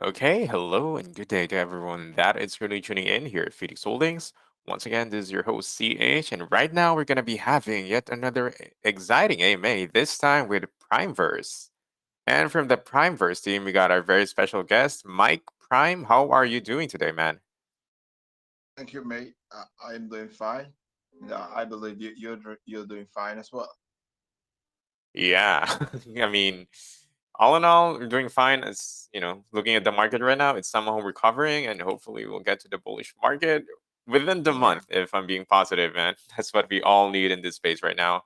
Okay, hello and good day to everyone that is really tuning in here at Phoenix Holdings. Once again, this is your host CH, and right now we're going to be having yet another exciting AMA, this time with PrimeVerse. And from the PrimeVerse team, we got our very special guest, Mike Prime. How are you doing today, man? Thank you, mate. I'm doing fine. I believe you're doing fine as well. Yeah, I mean, all in all, we're doing fine. As looking at the market right now, it's somehow recovering, and hopefully, we'll get to the bullish market within the Yeah, month. If I'm being positive, man, that's what we all need in this space right now.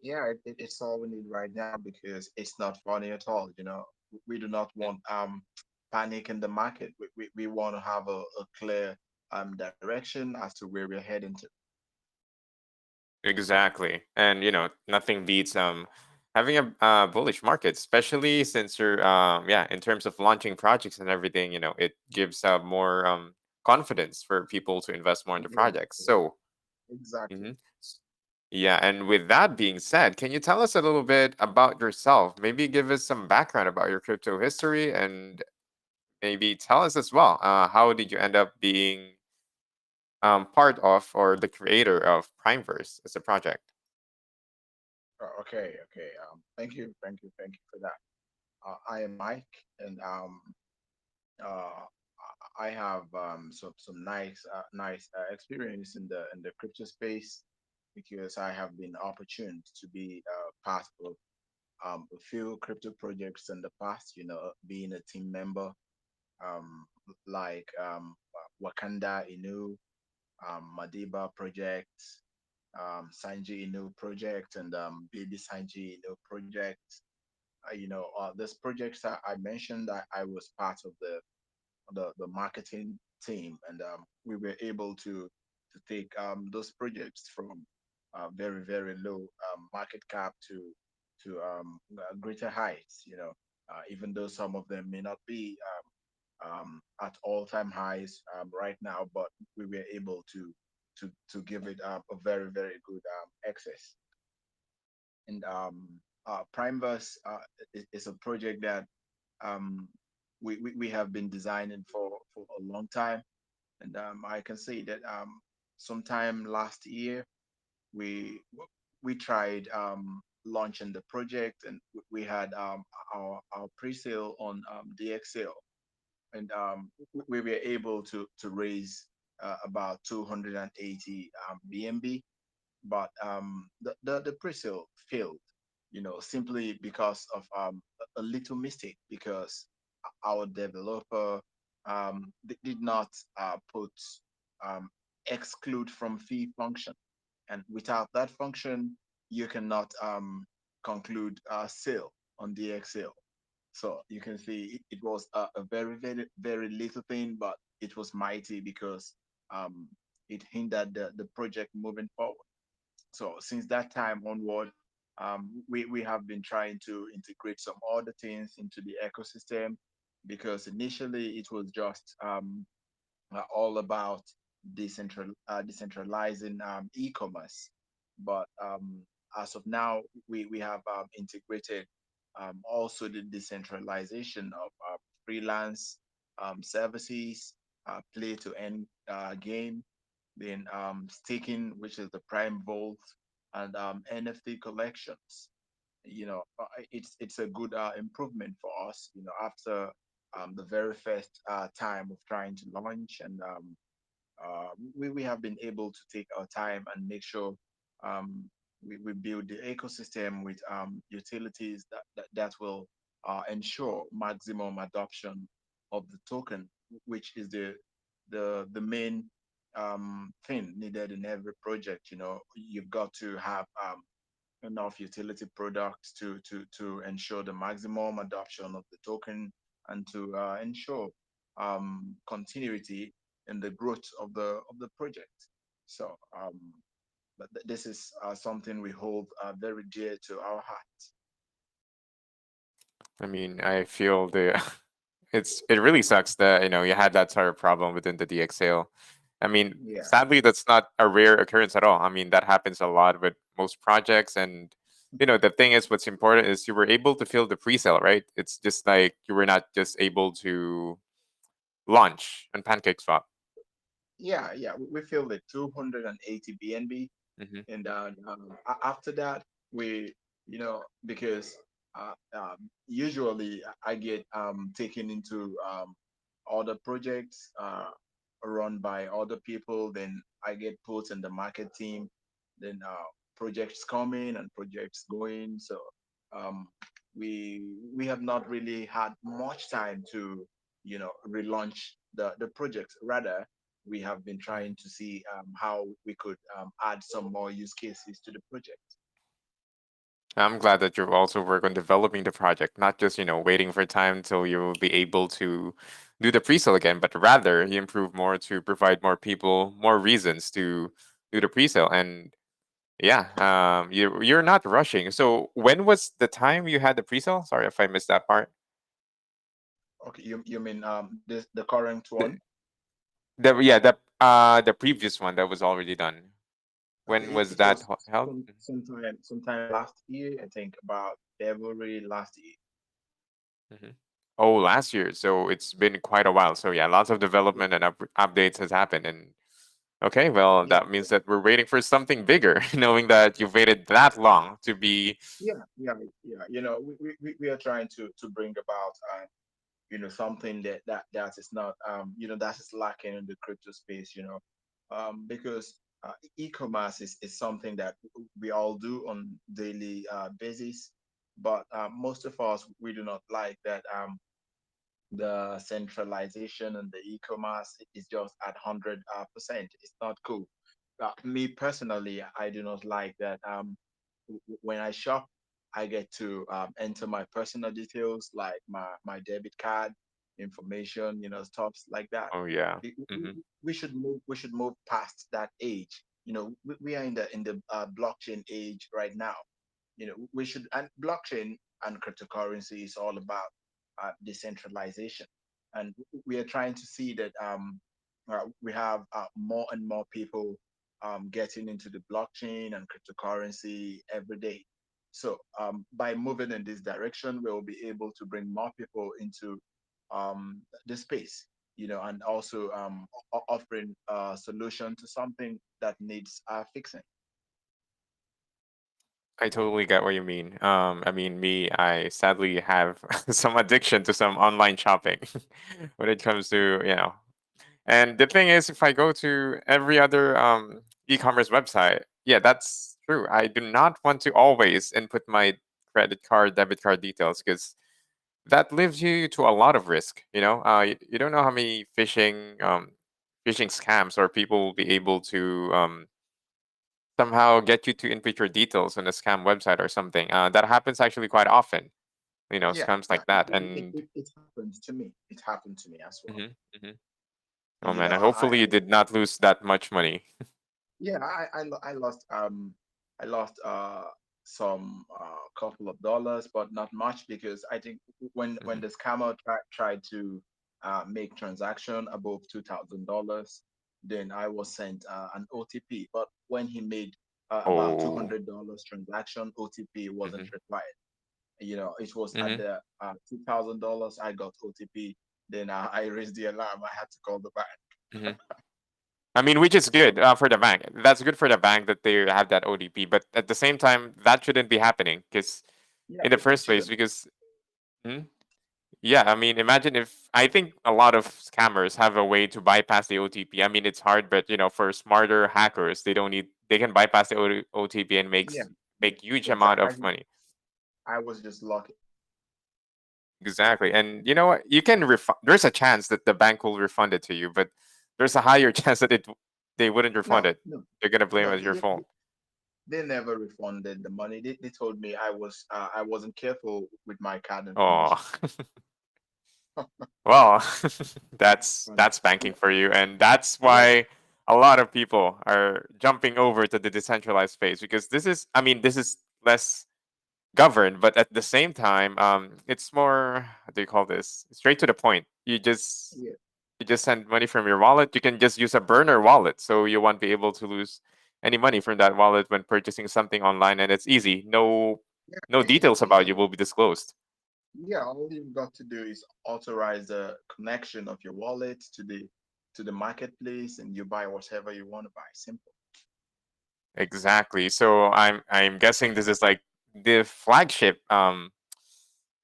yeah, it's all we need right now because it's not funny at all. We do not Mm, want panic in the market. We want to have a clear direction as to where we're heading to. exactly, and nothing beats having a bullish market, especially since you're yeah, in terms of launching projects and everything. It gives more confidence for people to invest more in the Yeah, projects. yeah, So. exactly. Mhm. Yeah, and with that being said, can you tell us a little bit about yourself? Maybe give us some background about your crypto history and maybe tell us as well, how did you end up being part of or the creator of Primeverse as a project? Okay. Thank you for that. I am Mike, and uh, I have some nice experience in the crypto space because I have been opportuned to be part of a few crypto projects in the past. Being a team member, um, like Wakanda Inu, Madiba project, Sanji Inu project, and Baby Sanji Inu project. These projects that I mentioned, I was part of the marketing team, and we were able to take those projects from very low market cap to greater heights. Even though some of them may not be at all-time highs right now, but we were able to give it a very good access. And PrimeVerse is a project that um, we have been designing for a long time. And I can say that sometime last year we we tried launching the project, and we had our pre-sale on DXL, and we were able to raise about 280 BNB, but the pre-sale failed, simply because of a little mistake, because our developer did not put um, exclude from fee function, and without that function you cannot conclude sale on DXL. So you can see it was a very little thing, but it was mighty because um, it hindered the project moving forward. So since that time onward, we have been trying to integrate some other things into the ecosystem, because initially it was just all about decentralizing e-commerce. But as of now, we have integrated also the decentralization of freelance services, play to earn game, then staking, which is the Prime Vault, and NFT collections. It's a good improvement for us. After the very first time of trying to launch, and we have been able to take our time and make sure um, we build the ecosystem with utilities that will ensure maximum adoption of the token, which is the main thing needed in every project. You've got to have enough utility products to ensure the maximum adoption of the token, and to ensure continuity in the growth of the project. So, but this is something we hold very dear to our hearts. I mean, I feel the it really sucks that you had that sort of problem within the DXL. I mean, Yeah, sadly, that's not a rare occurrence at all. I mean, that happens a lot with most projects, and the thing is, what's important is you were able to fill the pre-sale, right? It's just like you were not just able to launch on PancakeSwap. Yeah, yeah, we filled it 280 BNB, Mm-hmm. and after that we, because usually I get taken into other projects run by other people, then I get put in the market team, then projects coming and projects going. So um, we have not really had much time to, relaunch the project. Rather, we have been trying to see how we could add some more use cases to the project. I'm glad that you also work on developing the project, not just, waiting for time till you will be able to do the pre-sale again, but rather you improve more to provide more people more reasons to do the pre-sale. And yeah, you're not rushing. So when was the time you had the pre-sale? Sorry if I missed that part. Okay, you mean the current The, one? the previous one that was already done. Okay, When was it that was held? sometime last year. I think about February last year. Hmm. Oh, last year. So it's been quite a while. So yeah, lots of Yeah, development and updates has happened. And okay, well, yeah, that means that we're waiting for something bigger, knowing that you've waited that long to be. yeah, yeah, yeah. We are trying to bring about something that is not that is lacking in the crypto space, because e-commerce is something that we all do on daily basis, but most of us, we do not like that the centralization and the e-commerce is just at 100%. It's not cool. Me personally, I do not like that. When I shop, I get to enter my personal details, like my debit card information, stuff like that. Oh yeah. We, we, Hmm. we should move. We should move past that age. We are in the blockchain age right now. We should, and blockchain and cryptocurrency is all about decentralization, and we are trying to see that we have more and more people getting into the blockchain and cryptocurrency every day. So by moving in this direction, we'll be able to bring more people into the space, and also offering a solution to something that needs fixing. I totally get what you mean. I mean, me, I sadly have some addiction to some online shopping when it comes to, And the thing is, if I go to every other e-commerce website, yeah, that's true. I do not want to always input my credit card, debit card details because that leaves you to a lot of risk. You don't know how many phishing scams or people will be able to somehow get you to input your details on a scam website or something. That happens actually quite often. Yeah, Scams yeah, like that. And it happened to me. It happened to me as well. mhm, mhm. And Oh man, and hopefully you did not lose that much money. yeah, I lost some couple of dollars, but not much, because I think when Mhm. the scammer tried to make transaction above $2,000, then I was sent an OTP. But when he made about two Oh. hundred dollars transaction, OTP wasn't Mhm, required. It was at mhm, the $2,000 I got OTP. Then I raised the alarm. I had to call the bank. mhm. I mean, which is good for the bank. That's good for the bank that they have that ODP. But at the same time, that shouldn't be happening because Yeah, in the it first place, shouldn't. because hmm? Yeah, I mean, imagine if I think a lot of scammers have a way to bypass the OTP. I mean, it's hard, but for smarter hackers, they can bypass the OTP and Yeah, yeah, make huge amount exactly. of money. I was just lucky. Exactly. And you know what? You can refund. There's a chance that the bank will refund it to you, but there's a higher chance that they wouldn't refund No, it. no, They're gonna blame no. it as your fault. They never refunded the money. They told me I wasn't careful with my card Oh, information. well, Funny. that's banking for you, and that's Yeah, why a lot of people are jumping over to the decentralized space because I mean, this is less governed, but at the same time, it's more, how do you call this? Straight to the point. yeah, You just send money from your wallet. You can just use a burner wallet, so you won't be able to lose. any money from that wallet when purchasing something online, and it's easy. Yeah, No easy, details about you easy. will be disclosed. Yeah, all you've got to do is authorize the connection of your wallet to the marketplace, and you buy whatever you want to buy. Simple. Exactly. So I'm guessing this is like the flagship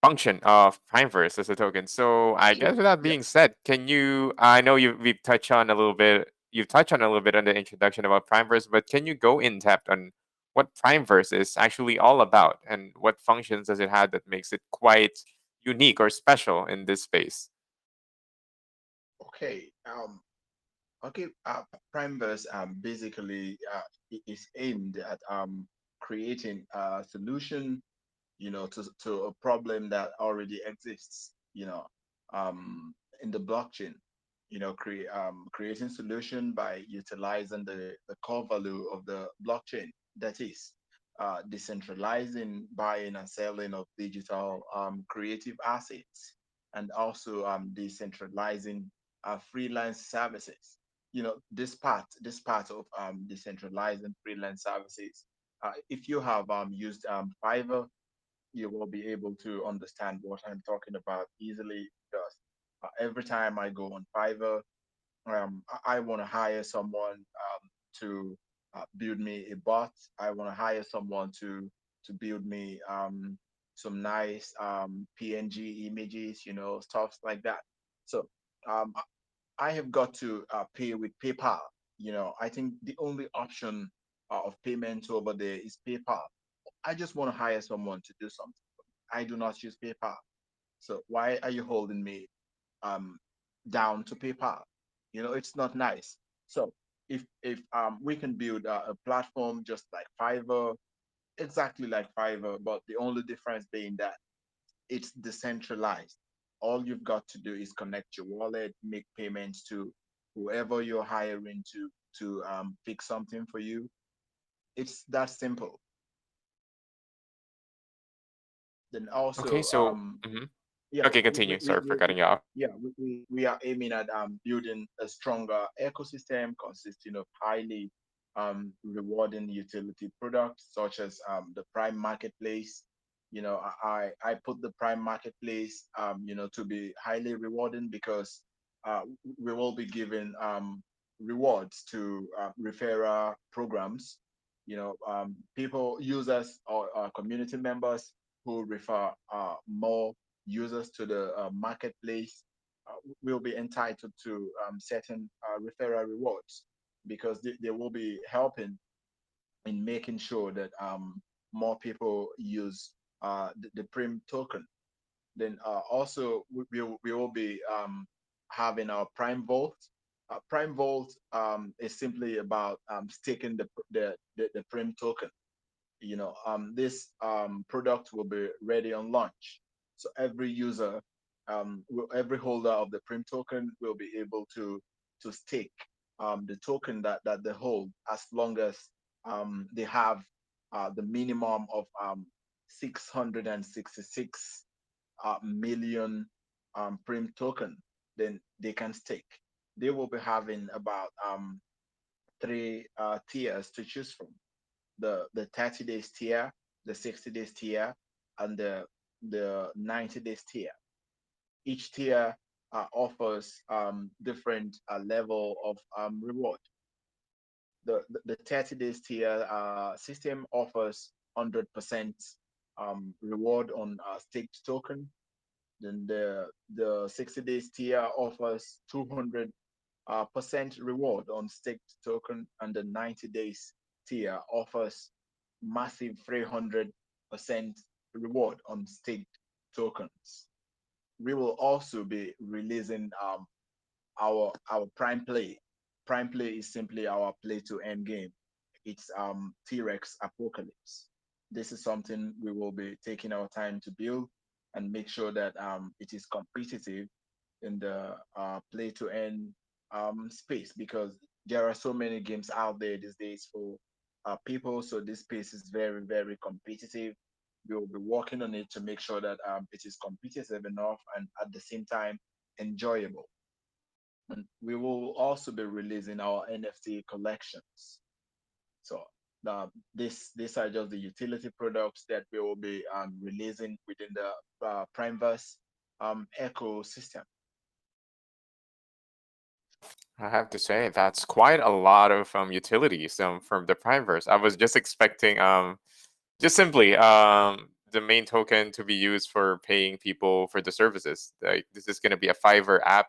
function of PrimeVerse as a token. So I guess Yes, with that being yes. said, can you? I know we've touched on a little bit. You've touched on a little bit on the introduction about PrimeVerse, but can you go in depth on what PrimeVerse is actually all about and what functions does it have that makes it quite unique or special in this space? Okay. Okay. PrimeVerse basically is aimed at creating a solution, to a problem that already exists, um, in the blockchain. Creating solution by utilizing the core value of the blockchain, that is, decentralizing buying and selling of digital creative assets, and also decentralizing freelance services. This part of decentralizing freelance services. If you have used Fiverr, you will be able to understand what I'm talking about easily, because every time I go on Fiverr, I want to hire someone to build me a bot. I want to hire someone to build me some nice PNG images, stuff like that. So um, I have got to pay with PayPal. I think the only option of payment over there is PayPal. I just want to hire someone to do something. I do not use PayPal. So why are you holding me um, down to PayPal? It's not nice. So if we can build a platform just like Fiverr, exactly like Fiverr, but the only difference being that it's decentralized. All you've got to do is connect your wallet, make payments to whoever you're hiring to fix something for you. It's that simple. Then Okay, also, so mhm. yeah, Okay, continue. Sorry for cutting you off. yeah, we are aiming at building a stronger ecosystem consisting of highly rewarding utility products such as the Prime Marketplace. I put the Prime Marketplace to be highly rewarding because we will be giving rewards to referral programs. People, users, or community members who refer more users to the marketplace will be entitled to certain referral rewards, because they will be helping in making sure that more people use the Prim token. Then also we will be having our Prime Vault. Prime Vault is simply about staking the Prim token. This product will be ready on launch. So every user, every holder of the Prim token will be able to stake the token that they hold, as long as they have the minimum of 666 million Prim token. Then they can stake. They will be having about three tiers to choose from: the 30 days tier, the 60 days tier, and the 90 days tier. Each tier offers different level of reward. The 30 days tier system offers 100% reward on staked token. Then the 60 days tier offers 200 percent reward on staked token, and the 90 days tier offers massive 300% reward on staked tokens. We will also be releasing our Prime Play. Prime Play is simply our play to end game. It's T-Rex Apocalypse. This is something we will be taking our time to build and make sure that it is competitive in the play to earn space, because there are so many games out there these days for people. So this space is very, very competitive. We will be working on it to make sure that it is competitive enough and at the same time enjoyable. And we will also be releasing our NFT collections. So these are just the utility products that we will be releasing within the PrimeVerse ecosystem. I have to say that's quite a lot of utilities from the PrimeVerse. I was just expecting just simply the main token to be used for paying people for the services. Like this is going to be a Fiverr app,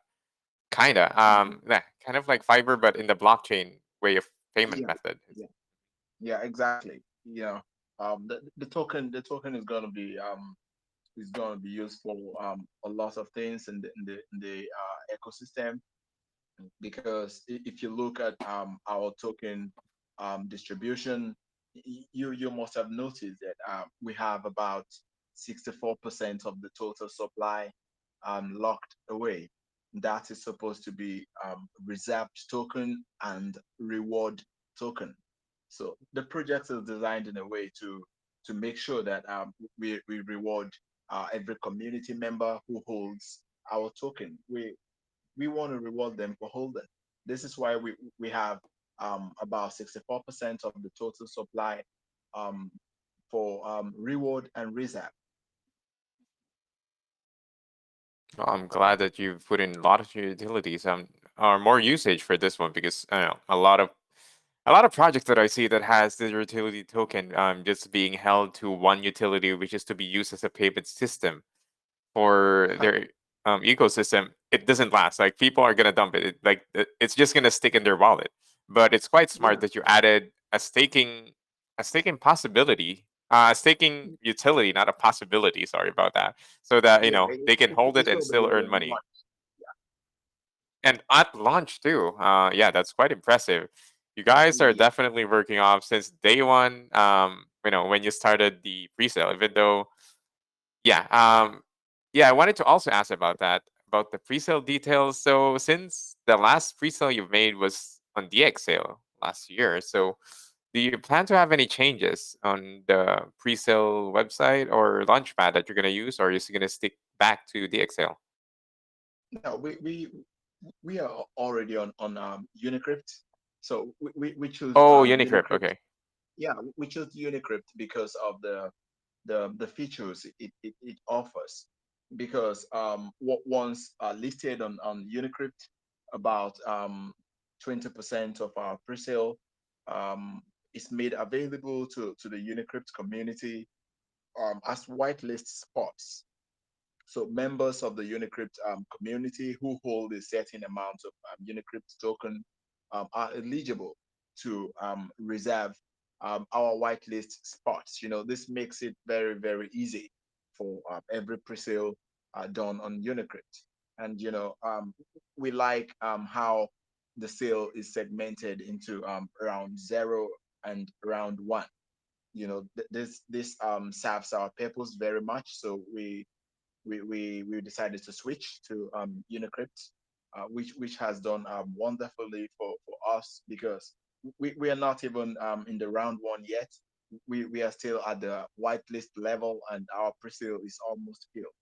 kinda. Mhm. Yeah, kind of like Fiverr, but in the blockchain way of payment Yeah, method. yeah, yeah, exactly. The token is gonna be used for a lot of things in the ecosystem, because if you look at our token distribution, you must have noticed that we have about 64% of the total supply locked away. That is supposed to be reserved token and reward token. So the project is designed in a way to make sure that we reward every community member who holds our token. We want to reward them for holding. This is why we have about 64% of the total supply um, for reward and reserve. Well, I'm glad that you've put in a lot of utilities or more usage for this one because I don't know a lot of projects that I see that has the utility token just being held to one utility, which is to be used as a payment system for their ecosystem. It doesn't last. Like people are gonna dump it. It's just gonna stick in their wallet. But it's quite smart Yeah, that you added a staking possibility, a staking utility, not a possibility. Sorry about that. So that yeah, they can hold it it and will be still earn ready on money. launch. And at launch too. Yeah, that's quite impressive. You guys are Yeah, definitely working off since day one. When you started the pre-sale, even though yeah. Yeah, I wanted to also ask about that, about the pre-sale details. So since the last pre-sale you've made was on DX sale last year, so do you plan to have any changes on the pre-sale website or launchpad that you're gonna use, or are you just gonna stick back to DX sale? no, we are already on Unicrypt, so we choose Oh, Unicrypt. Unicrypt. Okay. Yeah, we chose Unicrypt because of the features it offers. Because once listed on Unicrypt, about 20% of our pre-sale um, is made available to the Unicrypt community as whitelist spots. So members of the Unicrypt community who hold a certain amount of Unicrypt token are eligible to reserve our whitelist spots. This makes it very, very easy for every pre-sale done on Unicrypt. And we like how the sale is segmented into round zero and round one. This serves our purpose very much. So we decided to switch to Unicrypt, which has done wonderfully for us, because we are not even in the round one yet. We are still at the whitelist level, and our pre-sale is almost filled.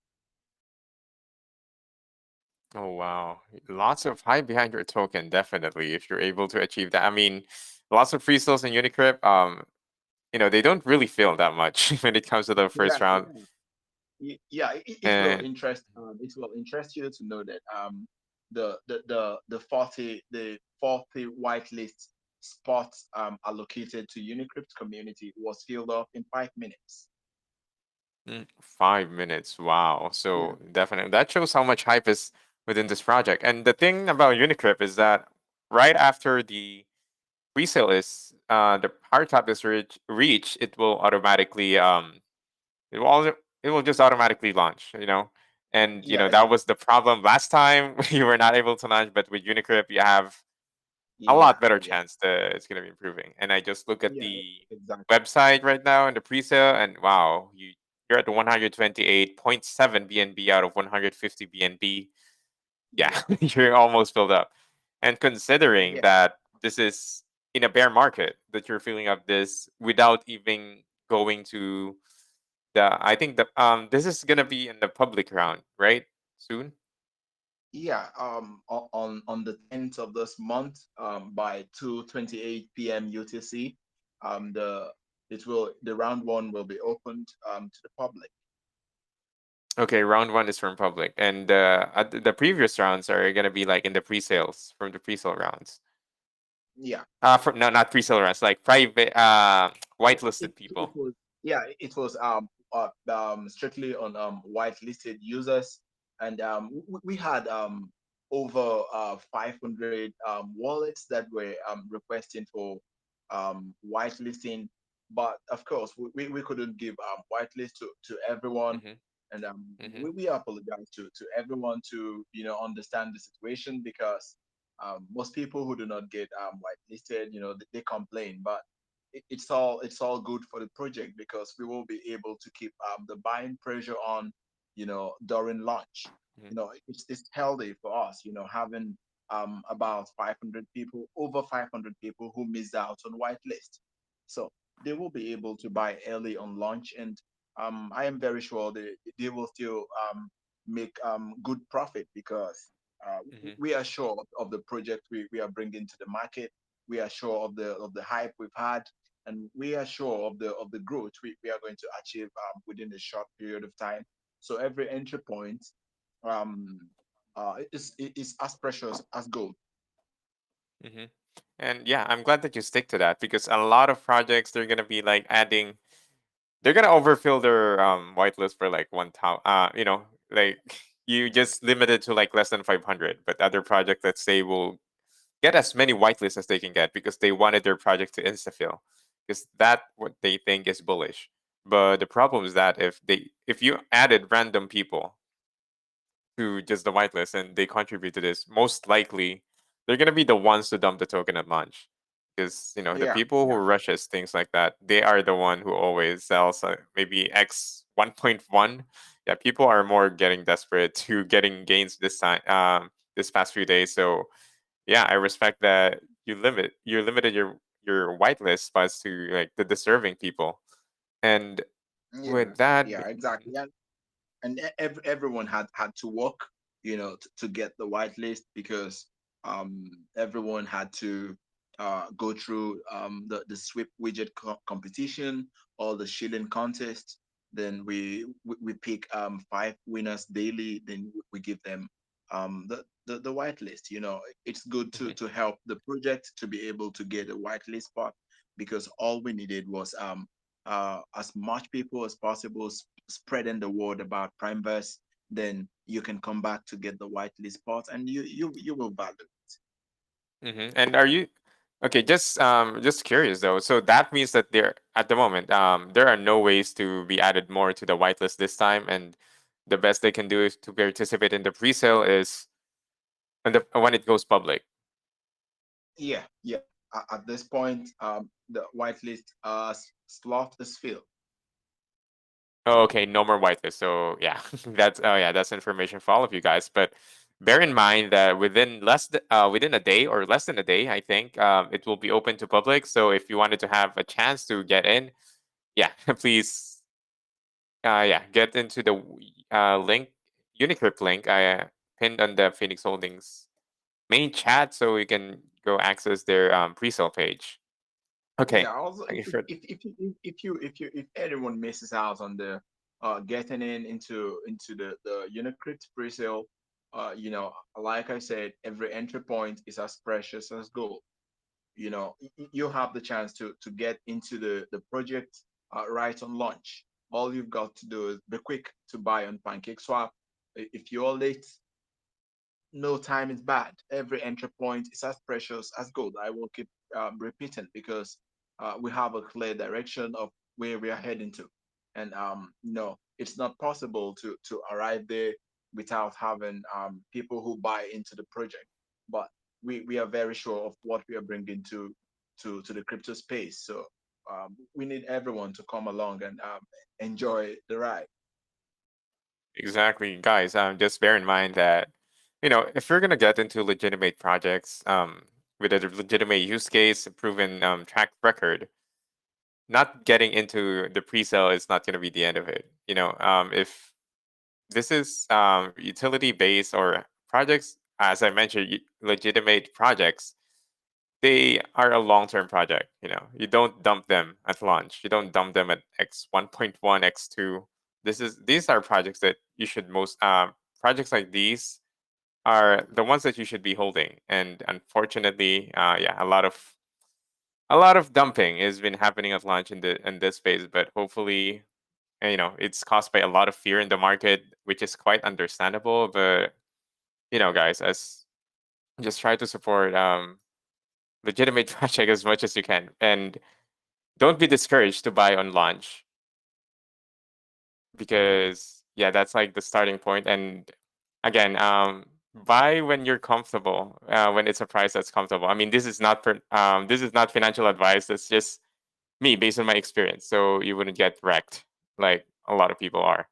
Oh wow, lots of hype behind your token. Definitely, if you're able to achieve that. I mean, lots of free sales in Unicrypt. They don't really feel that much when it comes to the Yeah, first round. yeah. Yeah, it will And interest you to know that the 40 whitelist spots allocated to Unicrypt community was filled up in 5 minutes. 5 minutes. Wow. Yeah, So definitely that shows how much hype is within this project. And the thing about Unicrypt is that right after the resale is the hard top is reach, it will automatically it will also, it will just automatically launch. And yeah, that was the problem last time you were not able to launch, but with Unicrypt you have a yeah, lot better yeah, chance that it's going to be improving. And I just look at yeah, the exactly. website right now in the pre-sale, and wow, you're at 128.7 BNB out of 150 BNB. Yeah, Yeah, you're almost filled up. And considering yeah, that this is in a bear market, that you're filling up this without even going to I think this is gonna be in the public round, right? Soon. yeah. On the 10th of this month, by 2:28 p.m. UTC, the it will the round one will be opened to the public. Okay, round one is from public, and the previous rounds are gonna be like in the pre-sales from the pre-sale rounds. Yeah. From no, not pre-sale rounds, like private, it, whitelisted it people. was yeah it was strictly on whitelisted users, and we had over 500 wallets that were requesting for whitelisting, but of course we couldn't give whitelist to everyone, Mm-hmm. and Mm-hmm. we apologize to everyone to understand the situation, because most people who do not get whitelisted, they complain, but it's all good for the project, because we will be able to keep the buying pressure on, during launch. It's healthy for us, having about 500 people, over 500 people who missed out on whitelist. So they will be able to buy early on launch, and I am very sure they will still make good profit, because Mm-hmm. we are sure of the project we are bringing to the market. We are sure of the hype we've had, and we are sure of the growth we are going to achieve within a short period of time. So every entry point is as precious as gold. Mm-hmm. And yeah, I'm glad that you stick to that because a lot of projects they're gonna be like adding, they're gonna overfill their whitelist for like 1,000. Like you just limit it to like less than 500, but other projects, let's say, will get as many whitelists as they can get because they wanted their project to insta fill, because that what they think is bullish. But the problem is that if you added random people to just the whitelist and they contribute to this, most likely they're gonna be the ones to dump the token at launch. Because the Yeah, people who yeah, rushes things like that, they are the one who always sells maybe X 1.1. Yeah, people are more getting desperate to getting gains this time, this past few days. So yeah, I respect that you limited your whitelist spots to like the deserving people. And yeah, with that, yeah, exactly. And everyone had to work, to get the whitelist, because everyone had to go through the sweep widget competition, or the shilling contest. Then we pick five winners daily. Then we give them the whitelist. It's good to Mhm, to help the project to be able to get a whitelist spot, because all we needed was as much people as possible spreading the word about PrimeVerse. Then you can come back to get the whitelist spot, and you will value it. and are you okay? Just curious though. So that means that there at the moment, there are no ways to be added more to the whitelist this time, and the best they can do is to participate in the pre-sale is when it goes public. Yeah, yeah. At this point, the whitelist slot is filled. Oh, okay, no more whitelist. So yeah, that's information for all of you guys. But bear in mind that within a day or less than a day, I think it will be open to public. So if you wanted to have a chance to get in, yeah, please, get into the link, Unicrypt link I pinned on the Phoenix Holdings main chat, so you can go access their pre-sale page. Okay, Yeah. Also, thank you for. if anyone misses out on the getting into the Unicrypt pre-sale, like I said, every entry point is as precious as gold. You have the chance to get into the project right on launch. All you've got to do is be quick to buy on PancakeSwap. If you're late, no time is bad. Every entry point is as precious as gold. I will keep repeating, because we have a clear direction of where we are heading to, and no, it's not possible to arrive there without having people who buy into the project. But we are very sure of what we are bringing to the crypto space. So we need everyone to come along and enjoy the ride. Exactly, guys. Just bear in mind that, if you're gonna get into legitimate projects, with a legitimate use case, a proven track record, not getting into the pre-sale is not gonna be the end of it. If this is utility based or projects, as I mentioned, legitimate projects, they are a long-term project. You know, you don't dump them at launch. You don't dump them at X 1.1, X 2. These are projects that you should most projects like these are the ones that you should be holding. And unfortunately, yeah, a lot of dumping has been happening at launch in this phase. But hopefully, you know, it's caused by a lot of fear in the market, which is quite understandable. But you know, guys, as just try to support legitimate project as much as you can, and don't be discouraged to buy on launch, because yeah, that's like the starting point. And again, buy when you're comfortable, when it's a price that's comfortable. I mean, this is not financial advice. That's just me based on my experience, so you wouldn't get wrecked like a lot of people are.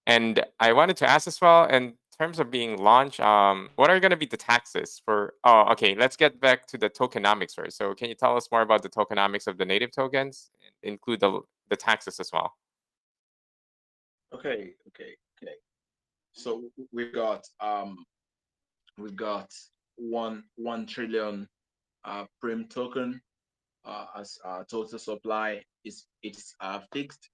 And I wanted to ask as well, in terms of being launched, what are going to be the taxes for? Oh, okay. Let's get back to the tokenomics first. So, can you tell us more about the tokenomics of the native tokens? Include the taxes as well. Okay. So we've got 1 trillion prim token as total supply. It's fixed.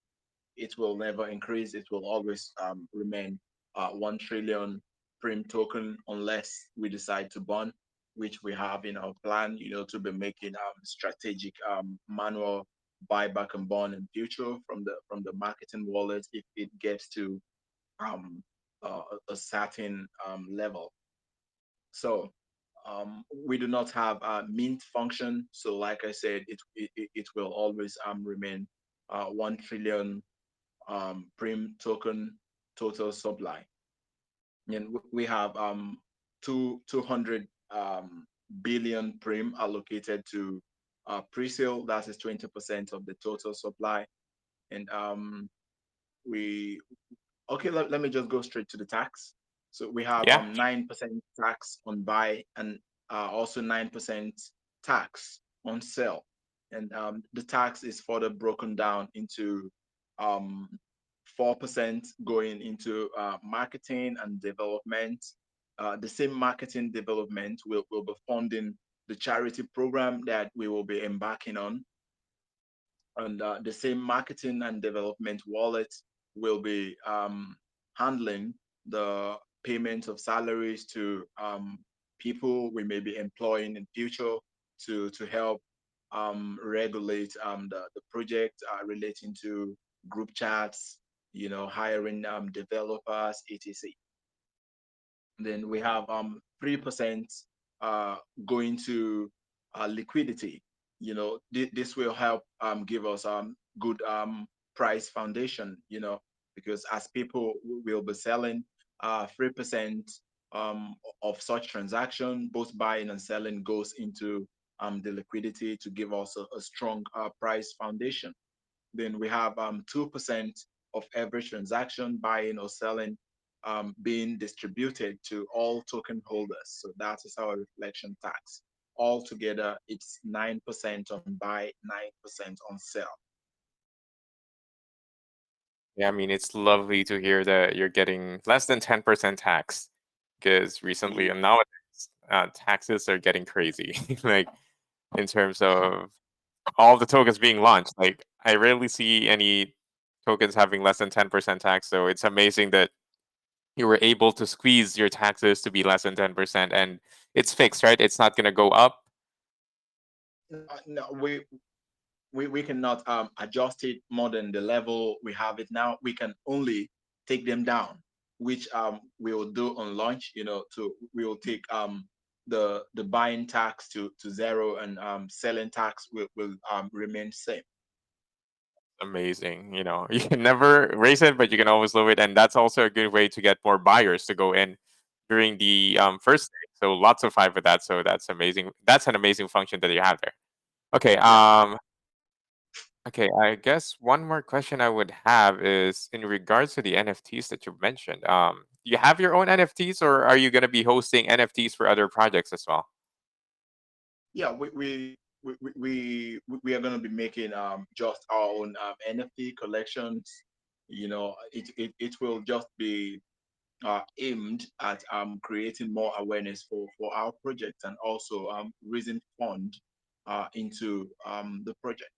It will never increase. It will always remain 1 trillion prim token unless we decide to burn, which we have in our plan. To be making strategic manual buyback and burn in future from the marketing wallet if it gets to um, a certain level. So we do not have a mint function. So like I said, it will always remain 1 trillion prim token total supply. And we have 200 billion prim allocated to pre-sale. That is 20% of the total supply. And we okay, let me just go straight to the tax. So we have Yeah. 9% tax on buy and also 9% tax on sell. And the tax is further broken down into um, 4% going into marketing and development. The same marketing development will be funding the charity program that we will be embarking on, and the same marketing and development wallet will be handling the payment of salaries to people we may be employing in future to help regulate the project relating to group chats, hiring developers, etc. Then we have 3% uh, going to liquidity. This will help give us good price foundation. Because as people will be selling, 3% of such transaction, both buying and selling, goes into the liquidity to give us a strong price foundation. Then we have 2% of every transaction, buying or selling, being distributed to all token holders. So that is our reflection tax. Altogether, it's 9% on buy, 9% on sell. Yeah, I mean, it's lovely to hear that you're getting less than 10% tax, because recently Yeah. and nowadays, taxes are getting crazy. Like, in terms of all the tokens being launched, like, I rarely see any tokens having less than 10% tax. So it's amazing that you were able to squeeze your taxes to be less than 10%, and it's fixed, right? It's not going to go up. No, we cannot adjust it more than the level we have it now. We can only take them down, which we will do on launch. We will take the buying tax to zero, and selling tax will remain same. Amazing. You know, you can never raise it, but you can always lower it. And that's also a good way to get more buyers to go in during the first day. So lots of five with that. So that's amazing. That's an amazing function that you have there. Okay. Yeah. Okay. I guess one more question I would have is in regards to the NFTs that you mentioned. Do you have your own NFTs, or are you going to be hosting NFTs for other projects as well? Yeah, we are going to be making just our own NFT collections. It will just be aimed at creating more awareness for our project, and also raising fund into the project.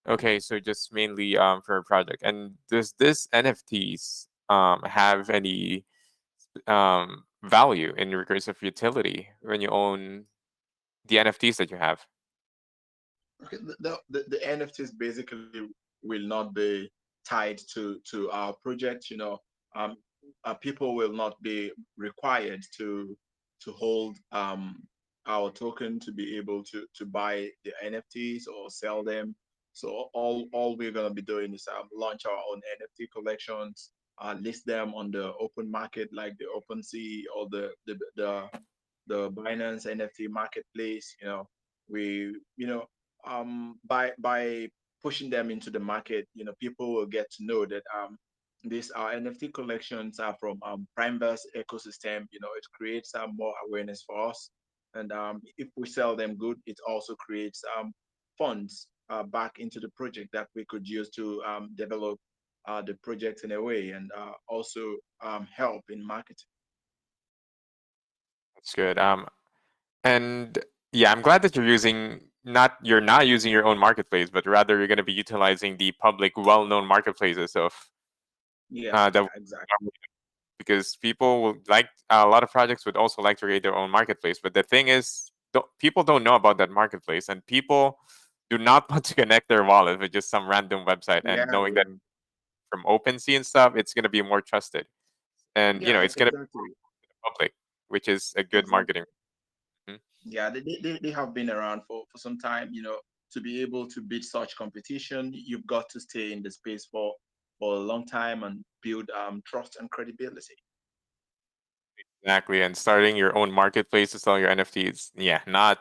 Okay, so just mainly for a project. And does this NFTs have any value in regards of utility when you own the NFTs that you have? Okay, the NFTs basically will not be tied to our project. Um, people will not be required to hold our token to be able to buy the NFTs or sell them. So all we're gonna be doing is launch our own NFT collections, list them on the open market like the OpenSea or the Binance NFT marketplace. We by pushing them into the market, people will get to know that these our NFT collections are from PrimeVerse ecosystem. It creates more awareness for us, and if we sell them good, it also creates funds back into the project that we could use to develop the project in a way, and also help in marketing. That's good. And yeah, I'm glad that you're not using your own marketplace, but rather you're going to be utilizing the public, well-known marketplaces of Yeah, that yeah, exactly. because people would like a lot of projects would also like to create their own marketplace. But the thing is, people don't know about that marketplace, and people do not want to connect their wallet with just some random website. Yeah, And knowing that yeah, from OpenSea and stuff, it's going to be more trusted, and yeah, it's going to be exactly, public, which is a good exactly. marketing. Mhm. Yeah, they have been around for some time. To be able to beat such competition, you've got to stay in the space for a long time and build trust and credibility. Exactly, and starting your own marketplace to sell your NFTs, yeah, not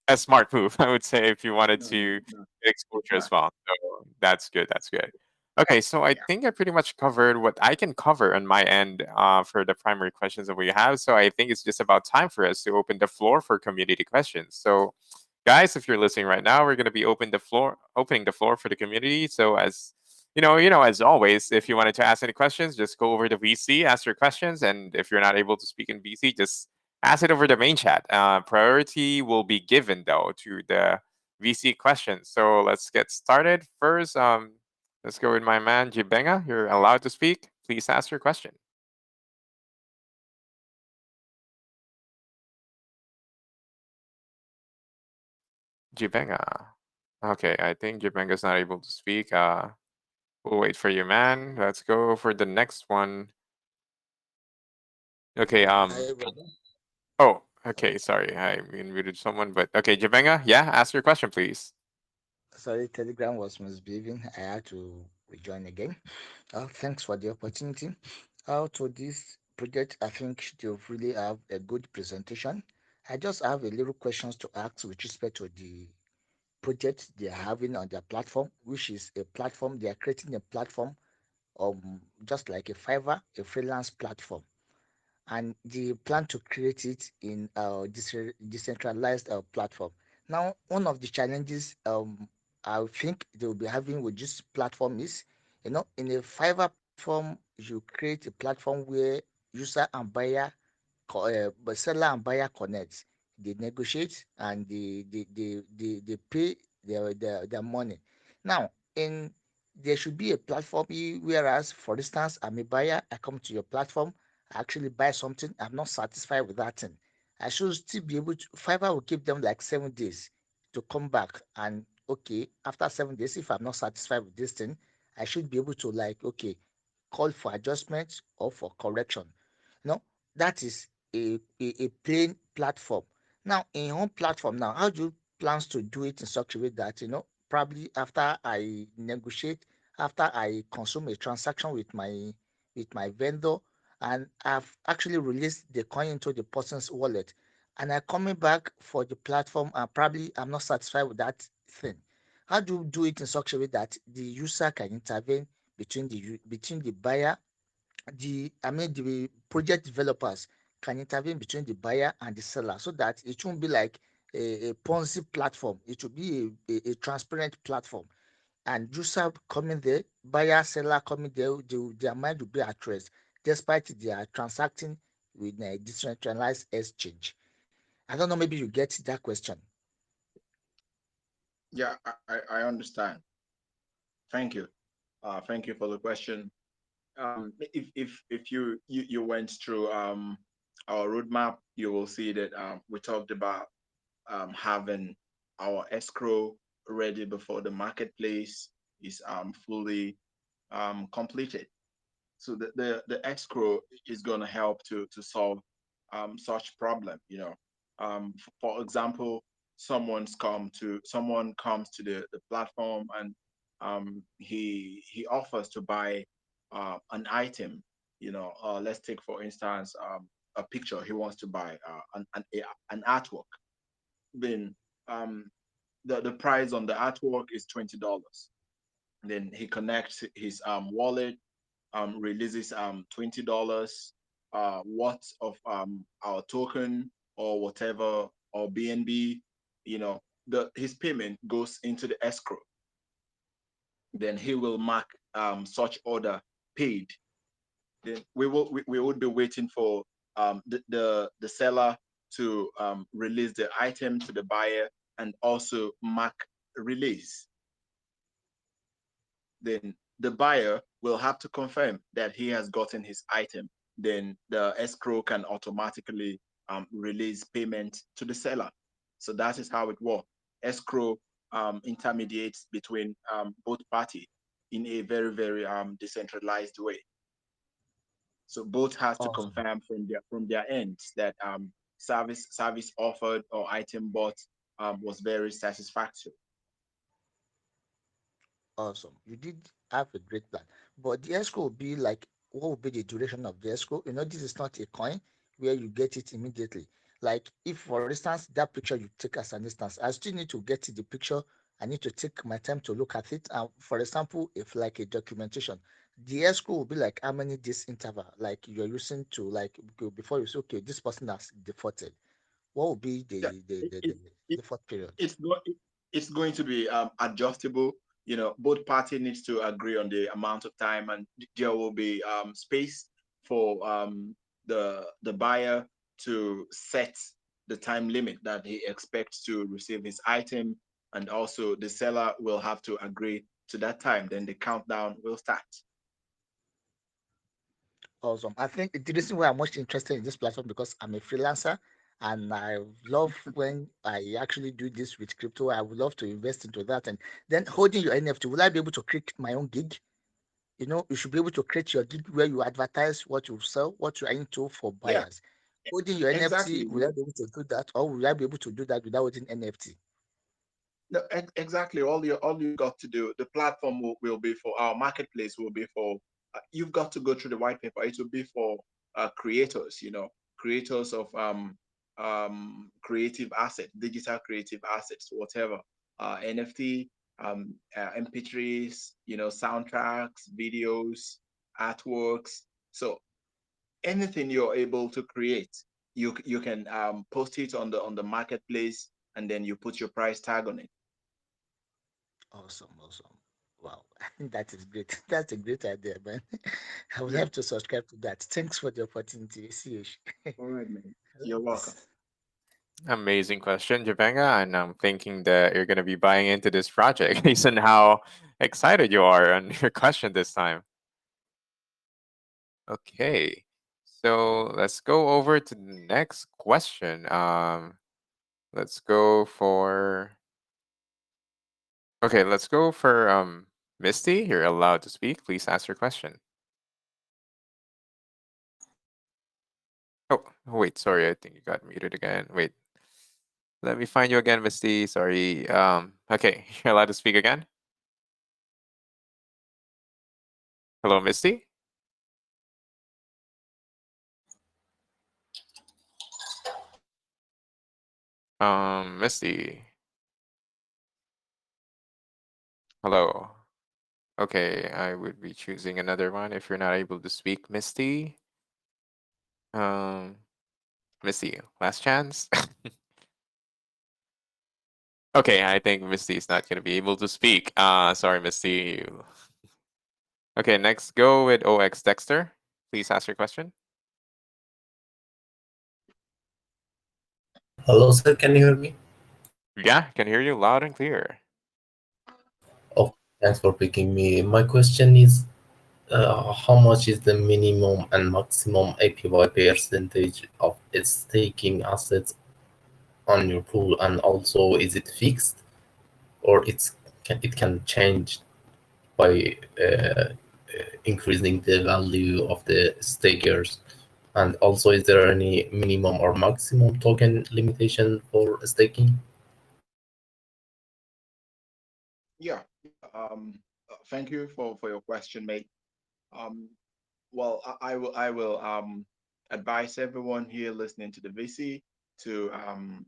a smart move, I would say, if you wanted No, to no, get it's exposure as not. well. So that's good. That's good. Okay, so I Yeah. think I pretty much covered what I can cover on my end for the primary questions that we have. So I think it's just about time for us to open the floor for community questions. So, guys, if you're listening right now, we're going to be opening the floor for the community. So as as always, if you wanted to ask any questions, just go over to VC, ask your questions, and if you're not able to speak in VC, just ask it over the main chat. Priority will be given though to the VC questions. So let's get started. First, let's go with my man Jibenga. You're allowed to speak. Please ask your question. Jibenga. Okay, I think Jibenga's not able to speak. We'll wait for you, man. Let's go for the next one. Okay. Hi, brother. Oh, okay. Sorry, I muted someone, but okay, Jibenga. Yeah, ask your question, please. Sorry, Telegram was misbehaving. I had to rejoin again. Thanks for the opportunity. To this project, I think you really have a good presentation. I just have a little questions to ask with respect to the project they are having on their platform, which is a platform. They are creating a platform, just like a Fiverr, a freelance platform, and they plan to create it in a decentralized platform. Now, one of the challenges I think they will be having with this platform is, in a Fiverr platform, you create a platform where user and buyer, but seller and buyer connect. They negotiate and they pay their money. Now, in there should be a platform, whereas, for instance, I'm a buyer, I come to your platform, I actually buy something, I'm not satisfied with that thing. I should still be able to, Fiverr will give them like 7 days to come back. And okay, after 7 days, if I'm not satisfied with this thing, I should be able to, like, okay, call for adjustment or for correction. No, that is a plain platform. Now, in your own platform now, how do you plans to do it in such a way that, probably after I negotiate, after I consume a transaction with my vendor, and I've actually released the coin into the person's wallet, and I coming back for the platform and probably I'm not satisfied with that thing. How do you do it in such a way that the user can intervene between the buyer, the project developers can intervene between the buyer and the seller, so that it won't be like a Ponzi platform. It will be a transparent platform, and user coming there, buyer, seller coming there, their mind will be at rest, despite they are transacting with a decentralized exchange. I don't know, maybe you get that question. Yeah, I understand. Thank you. Thank you for the question. If you went through our roadmap, you will see that we talked about having our escrow ready before the marketplace is fully completed. So the escrow is going to help to solve such problem. For example, someone comes to the platform and he offers to buy an item. Let's take for instance a picture. He wants to buy an artwork. Then um, the price on the artwork is $20. Then he connects his wallet, releases $20 worth of our token or whatever, or BNB. His payment goes into the escrow. Then he will mark such order paid. Then we would be waiting for the seller to release the item to the buyer and also mark release. Then the buyer will have to confirm that he has gotten his item. Then the escrow can automatically release payment to the seller. So that is how it works. Escrow intermediates between both parties in a very, very decentralized way. So both has to Awesome. confirm from their ends that service offered or item bought was very satisfactory. Awesome. You did have a great plan. But the escrow will be like, what will be the duration of the escrow? This is not a coin where you get it immediately. Like, if, for instance, that picture you take as an instance, I still need to get the picture. I need to take my time to look at it. For example, if like a documentation, the escrow will be like how many days interval, like you're using to like go before you say, okay, this person has defaulted. What will be Yeah, the default period? it's go, it's going to be adjustable. Both party needs to agree on the amount of time, and there will be space for the buyer to set the time limit that he expects to receive his item, and also the seller will have to agree to that time. Then the countdown will start. Awesome. I think the reason why I'm much interested in this platform because I'm a freelancer and I love when I actually do this with crypto. I would love to invest into that. And then holding your NFT, will I be able to create my own gig? You should be able to create your gig where you advertise what you sell, what you are into for Yeah, buyers. Holding your NFT, exactly. will I be able to do that? Or will I be able to do that without holding NFT? No, exactly. All you've got to do, the platform will be for our marketplace will be for you've got to go through the white paper. It will be for creators, creators of creative assets, digital creative assets, whatever, NFT, MP3s, soundtracks, videos, artworks. So anything you're able to create, you can post it on the marketplace, and then you put your price tag on it. Awesome, awesome. Wow, I think that is great. That's a great idea, man. I will Yeah. have to subscribe to that. Thanks for the opportunity. See you. I All right, man. like You're welcome. this. Amazing question, Javenga, and I'm thinking that you're going to be buying into this project based on how excited you are on your question this time. Okay, so let's go over to the next question. Let's go for okay, let's go for Misty. You're allowed to speak. Please ask your question. Oh, wait, sorry, I think you got muted again. Wait, let me find you again, Misty. Sorry. Okay, you're allowed to speak again. Hello, Misty. Misty. Hello. Okay, I would be choosing another one if you're not able to speak, Misty. Um, Misty, last chance. Okay, I think Misty is not gonna be able to speak. Sorry, Misty. Okay, next go with OX Dexter. Please ask your question. Hello, sir. Can you hear me? Yeah, can hear you loud and clear. Oh, thanks for picking me. My question is, how much is the minimum and maximum APY percentage of staking assets on your pool, and also is it fixed or it can change by increasing the value of the stakers? And also, is there any minimum or maximum token limitation for staking? Thank you for your question, mate. Um, well, I will advise everyone here listening to the VC to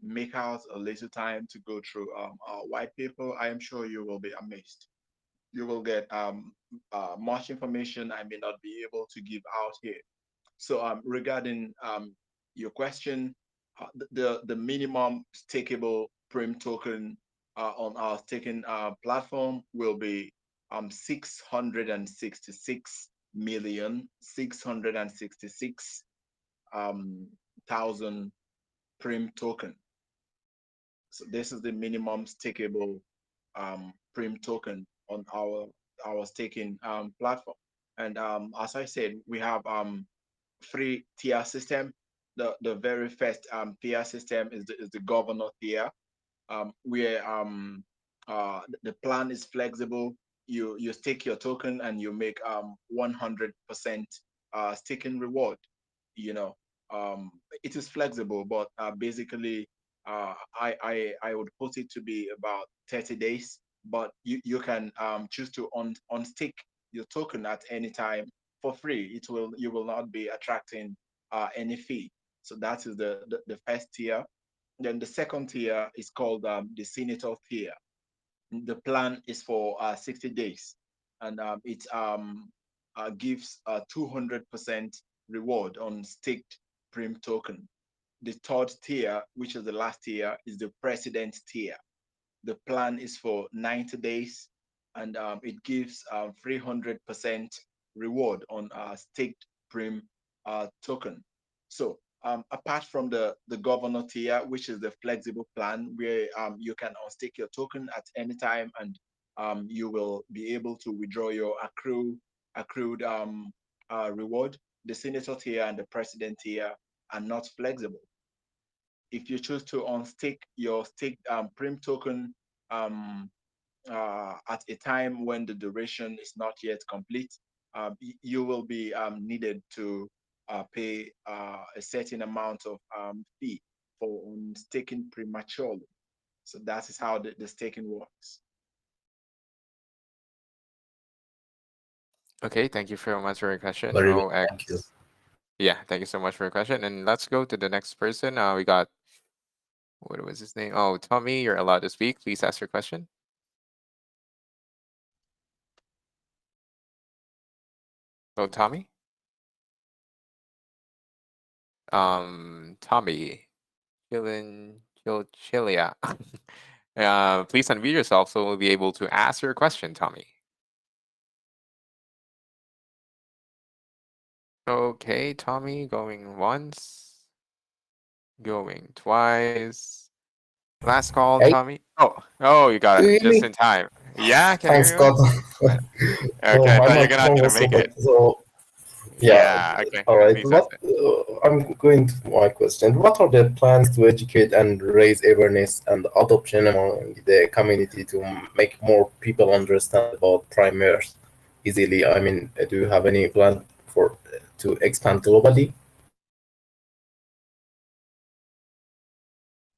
make out a little time to go through our white paper. I am sure you will be amazed. You will get much information I may not be able to give out here. So regarding your question, the minimum stakeable Prim token on our staking platform will be 666 thousand Prim token. So this is the minimum stakeable Prim token on our staking platform. And as I said, we have three tier system. The very first tier system is the governor tier, where the plan is flexible. You stake your token and you make 100% staking reward. You know, it is flexible, but basically, I would put it to be about 30 days. But you can choose to unstake your token at any time for free. You will not be attracting any fee. So that is the first tier. Then the second tier is called the senator tier. The plan is for 60 days, and it gives a 200% reward on staked Prim token. The third tier, which is the last tier, is the president tier. The plan is for 90 days, and it gives 300% reward on staked Prim token. So apart from the governor tier, which is the flexible plan where you can unstake your token at any time, and you will be able to withdraw your accrued reward. The senator tier and the president tier are not flexible. If you choose to unstake your stake Prim token um, at a time when the duration is not yet complete, you will be needed to pay a certain amount of fee for staking prematurely. So that is how the staking works. Okay, thank you very much for your question, Very well, thank you. OX. Yeah, thank you so much for your question. And let's go to the next person. We got, what was his name? Oh, Tommy, you're allowed to speak. Please ask your question. Oh, Tommy? Tommy, Chilia. Please unmute yourself so we'll be able to ask your question, Tommy. Okay, Tommy, going once, going twice. Last call, Hey, Tommy. Oh, you do got you it hear just me? in time. Yeah, I can hear Thanks, you. God. Oh, Okay, I my thought you're not microphone gonna was so make bad. it. So, yeah, Yeah, okay. all right. Please ask it. I'm going to my question. What are the plans to educate and raise awareness and adoption among the community to make more people understand about primers easily? I mean, do you have any plan for to expand globally?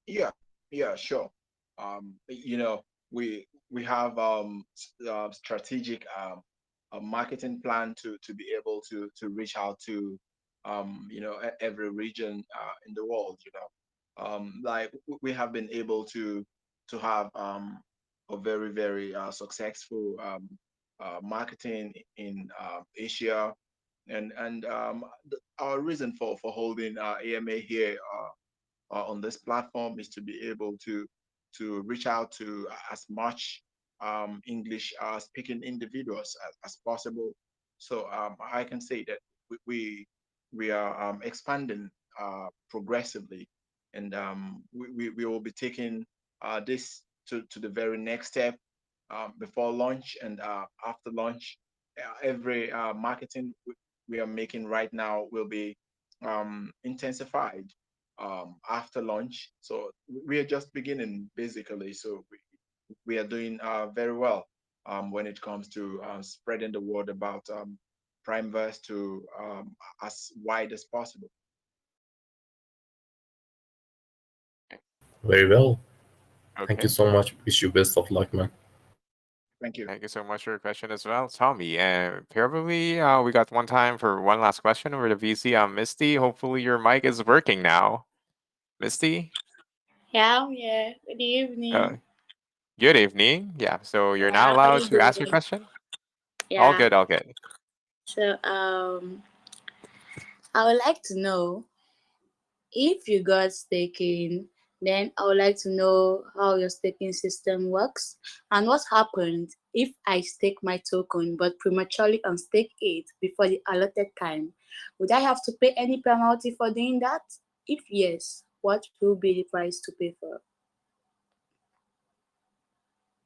Yeah, yeah, sure. You know, we have strategic a marketing plan to be able to reach out to every region in the world. Like we have been able to have a very successful marketing in Asia, and our reason for holding AMA here on this platform is to be able to reach out to as much English speaking individuals as possible. So I can say that we we are expanding progressively. and we will be taking this to the very next step before launch and after launch. Every marketing we are making right now will be intensified after launch. So we are just beginning basically. So we are doing very well when it comes to spreading the word about PrimeVerse to as wide as possible. Very well. Thank you Okay. so much. Wish you best of luck, man. Thank you. Thank you so much for your question as well, Tommy. And probably we got one time for one last question over the VC. Misty, hopefully your mic is working now. Misty, Yeah, I'm here. Good uh, evening. good evening. Yeah, so you're Yeah, now how are allowed you to ask your doing? question. All Yeah. good, all good. So, I would like to know if you got staking, then I would like to know how your staking system works and what happened if I stake my token but prematurely unstake it before the allotted time. Would I have to pay any penalty for doing that? If yes, what will be the price to pay for?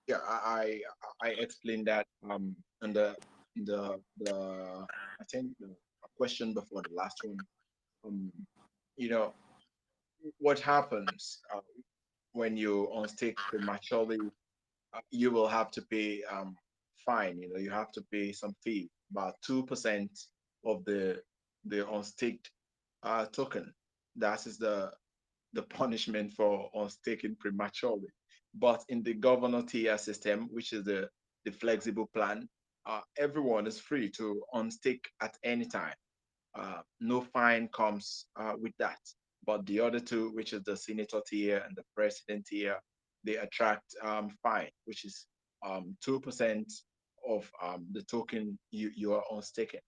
Yeah, I explained that in the I think the question before the last one. Um, you know what happens when you unstake prematurely? You will have to pay fine. You have to pay some fee, about 2% of the unstaked token. That is the punishment for unstaking prematurely. But in the governor tier system, which is the flexible plan, everyone is free to unstake at any time. No fine comes with that. But the other two, which is the senator tier and the president tier, they attract fine, which is 2% of the token you are unstaking.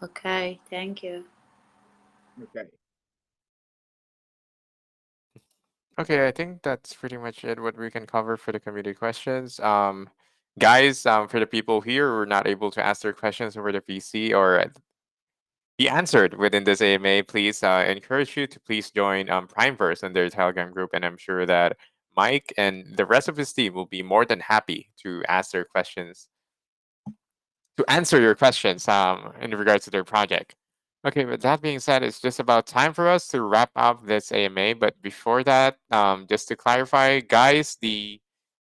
Okay, thank you. Okay. Okay, I think that's pretty much it. What we can cover for the community questions. Guys, for the people here who are not able to ask their questions over the VC or be answered within this AMA, please encourage you to please join PrimeVerse and their Telegram group, and I'm sure that Mike and the rest of his team will be more than happy to ask their questions, to answer your questions in regards to their project. Okay, with that being said, it's just about time for us to wrap up this AMA. But before that, just to clarify, guys, the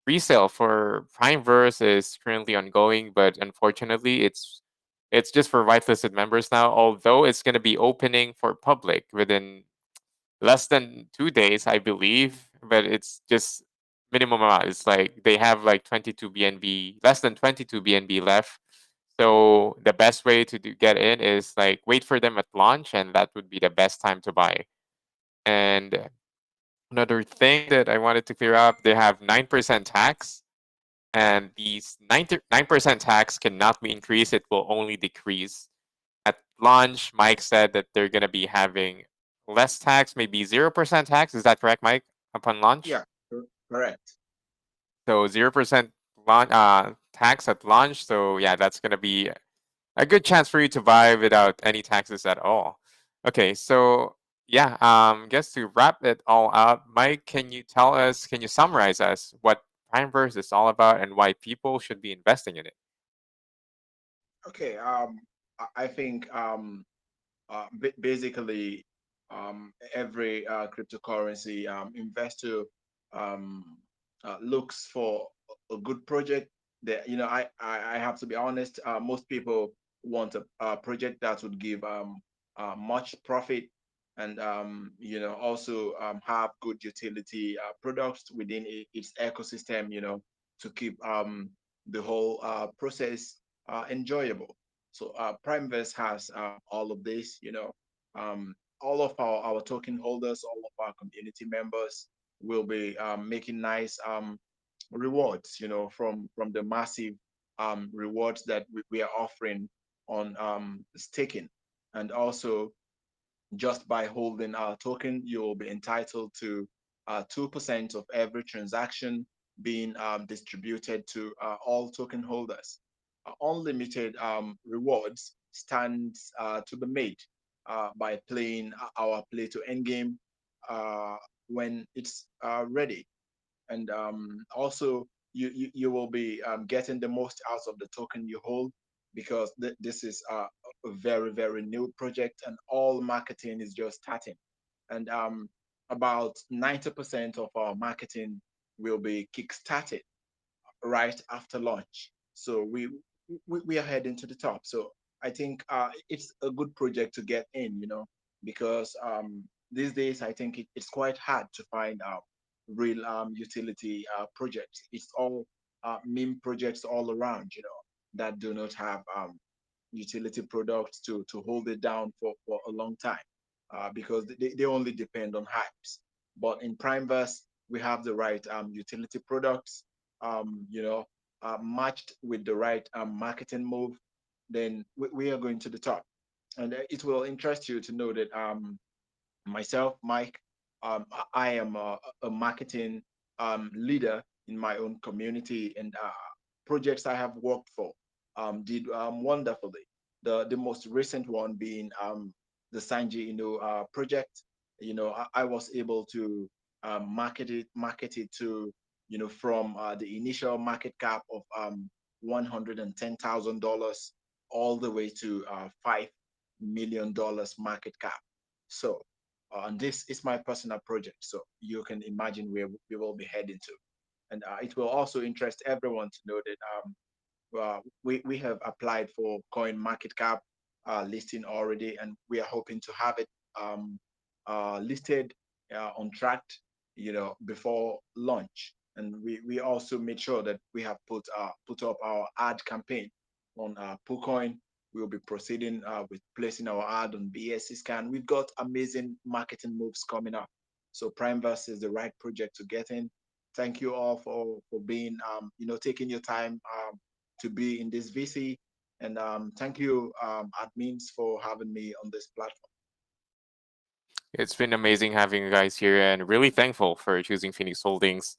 resale for PrimeVerse is currently ongoing, but unfortunately, it's just for whitelisted members now. Although it's going to be opening for public within less than 2 days, I believe. But it's just minimum amount. It's like they have like 22 BNB, less than 22 BNB left. So the best way to get in is like wait for them at launch, and that would be the best time to buy. And another thing that I wanted to clear up, they have 9% tax, and these 9% tax cannot be increased. It will only decrease. At launch, Mike said that they're going to be having less tax, maybe 0% tax. Is that correct, Mike? Upon launch? Yeah, correct. So 0% tax at launch. So yeah, that's going to be a good chance for you to buy without any taxes at all. Okay, so yeah, guess to wrap it all up, Mike, can you summarize us what PrimeVerse is all about and why people should be investing in it? Okay. I think basically every cryptocurrency investor um, looks for a good project. That I have to be honest. Most people want a project that would give much profit and also have good utility products within its ecosystem. To keep the whole process enjoyable. So PrimeVerse has all of this, all of our token holders, all of our community members will be making nice rewards, from the massive rewards that we are offering on staking. And also, just by holding our token, you will be entitled to 2% of every transaction being distributed to all token holders. Unlimited rewards stands to be made by playing our play to end game uh, when it's ready. And also, you will be getting the most out of the token you hold, because this is a very, very new project, and all marketing is just starting. And about 90% of our marketing will be kickstarted right after launch. So we are heading to the top. So I think it's a good project to get in, because these days I think it's quite hard to find real utility projects. It's all meme projects all around, that do not have utility products to hold it down for a long time, because they only depend on hypes. But in PrimeVerse, we have the right utility products, matched with the right marketing move, then we are going to the top. And it will interest you to know that myself, Mike, I am a marketing leader in my own community, and projects I have worked for did wonderfully. The most recent one being the Sanji project. I was able to market it to, from the initial market cap of $110,000 all the way to $5 million market cap. So, and this is my personal project. So you can imagine where we will be heading to. And it will also interest everyone to know that we have applied for coin market cap listing already, and we are hoping to have it listed on track, before launch. And we also made sure that we have put up our ad campaign on PooCoin. We will be proceeding with placing our ad on BSC Scan. We've got amazing marketing moves coming up. So PrimeVerse is the right project to get in. Thank you all for being taking your time to be in this VC. And thank you, admins, for having me on this platform. It's been amazing having you guys here, and really thankful for choosing Phoenix Holdings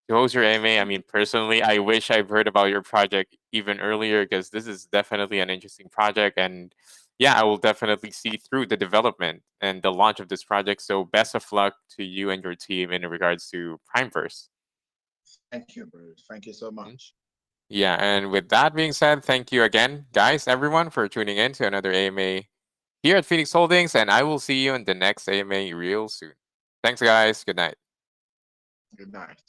to host your AMA. I Thank mean, personally, I wish I've heard about your project even earlier, because this is definitely an interesting project. And yeah, I will definitely see through the development and the launch of this project. So best of luck to you and your team in regards to PrimeVerse. thank you, Bruce. Thank you so Mhm. much. Yeah, and with that being said, thank you again, guys, everyone, for tuning in to another AMA here at Phoenix Holdings, and I will see you in the next AMA real soon. Thanks, guys. Good night. Good night.